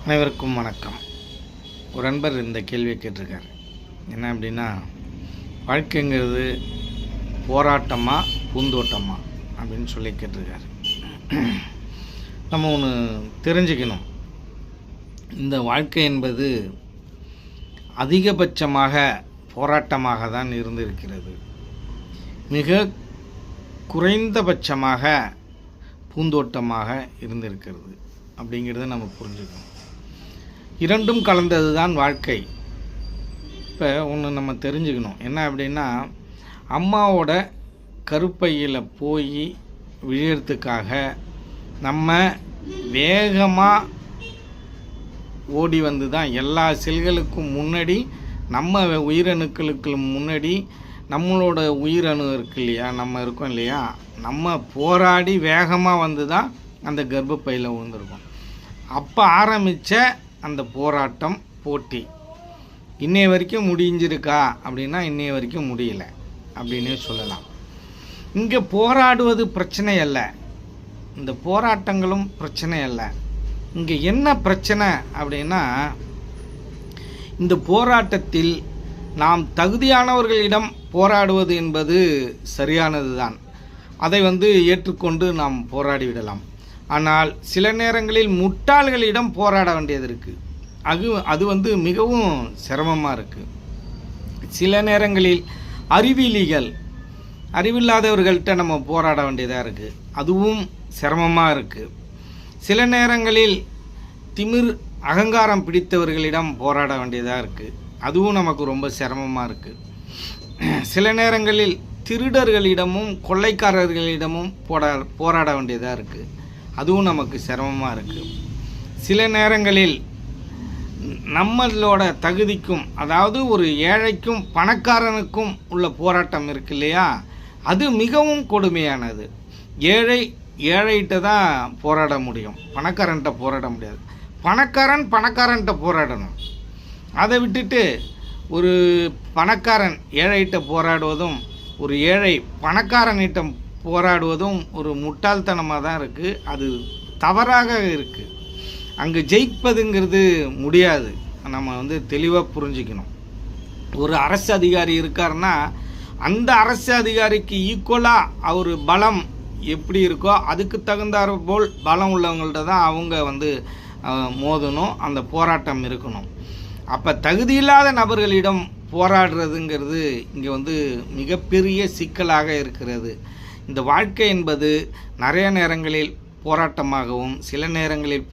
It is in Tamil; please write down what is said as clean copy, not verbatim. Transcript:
அனைவருக்கும் வணக்கம். ஒரு நண்பர் இந்த கேள்வியை கேட்டிருக்காரு. என்ன அப்படின்னா, வாழ்க்கைங்கிறது போராட்டமா பூந்தோட்டமா அப்படின்னு சொல்லி கேட்டிருக்காரு. நம்ம ஒன்று தெரிஞ்சுக்கணும். இந்த வாழ்க்கை என்பது அதிகபட்சமாக போராட்டமாக தான் இருந்திருக்கிறது. மிக குறைந்தபட்சமாக பூந்தோட்டமாக இருந்திருக்கிறது அப்படிங்கிறத நம்ம புரிஞ்சுக்கணும். இரண்டும் கலந்தது தான் வாழ்க்கை. இப்போ ஒன்று நம்ம தெரிஞ்சுக்கணும். என்ன அப்படின்னா, அம்மாவோட கருப்பையில் போய் விழுறதுக்காக நம்ம வேகமாக ஓடி வந்து தான் எல்லா செல்களுக்கும் முன்னாடி, நம்ம உயிரணுக்களுக்கு முன்னாடி நம்மளோட உயிரணு இருக்கு இல்லையா, நம்ம இருக்கோம் இல்லையா, நம்ம போராடி வேகமாக வந்து தான் அந்த கர்ப்பப்பையில் விழுந்திருக்கோம். அப்போ ஆரம்பித்த அந்த போராட்டம், போட்டி இன்னைய வரைக்கும் முடிஞ்சிருக்கா அப்படின்னா இன்னைய வரைக்கும் முடியலை அப்படின்னே சொல்லலாம். இங்கே போராடுவது பிரச்சனை அல்ல, இந்த போராட்டங்களும் பிரச்சனை அல்ல. இங்கே என்ன பிரச்சனை அப்படின்னா, இந்த போராட்டத்தில் நாம் தகுதியானவர்களிடம் போராடுவது என்பது சரியானது தான். அதை ஏற்றுக்கொண்டு நாம் போராடிவிடலாம். ஆனால் சில நேரங்களில் முட்டாள்களிடம் போராட வேண்டியது இருக்குது. அது மிகவும் சிரமமாக இருக்குது. சில நேரங்களில் அறிவில்லாதவர்கள்ட்ட நம்ம போராட வேண்டியதாக இருக்குது. அதுவும் சிரமமாக இருக்குது. சில நேரங்களில் திமிர் அகங்காரம் பிடித்தவர்களிடம் போராட வேண்டியதாக இருக்குது. அதுவும் நமக்கு ரொம்ப சிரமமாக இருக்குது. சில நேரங்களில் திருடர்களிடமும் கொள்ளைக்காரர்களிடமும் போராட வேண்டியதாக இருக்குது. அதுவும் நமக்கு சிரமமாக இருக்குது. சில நேரங்களில் நம்மளோட தகுதிக்கும், அதாவது ஒரு ஏழைக்கும் பணக்காரனுக்கும் உள்ள போராட்டம் இருக்கு இல்லையா, அது மிகவும் கொடுமையானது. ஏழைகிட்ட தான் போராட முடியும், பணக்காரன்கிட்ட போராட முடியாது. பணக்காரன்கிட்ட போராடணும். அதை விட்டுட்டு ஒரு பணக்காரன் ஏழைகிட்ட போராடுவதும் ஒரு ஏழை பணக்காரனிடம் போராடுவதும் ஒரு முட்டாள்தனமாக தான் இருக்குது. அது தவறாக இருக்குது. அங்கே ஜெயிப்பதுங்கிறது முடியாது. நம்ம தெளிவாக புரிஞ்சுக்கணும். ஒரு அரசு அதிகாரி இருக்காருன்னா, அந்த அரசு அதிகாரிக்கு ஈக்குவலாக அவர் பலம் எப்படி இருக்கோ அதுக்கு தகுந்தாற் போல் பலம் உள்ளவங்கள்ட்ட தான் அவங்க மோதணும், அந்த போராட்டம் இருக்கணும். அப்போ தகுதியில்லாத நபர்களிடம் போராடுறதுங்கிறது இங்கே மிகப்பெரிய சிக்கலாக இருக்கிறது. இந்த வாழ்க்கை என்பது நிறைய நேரங்களில் போராட்டமாகவும் சில நேரங்களில்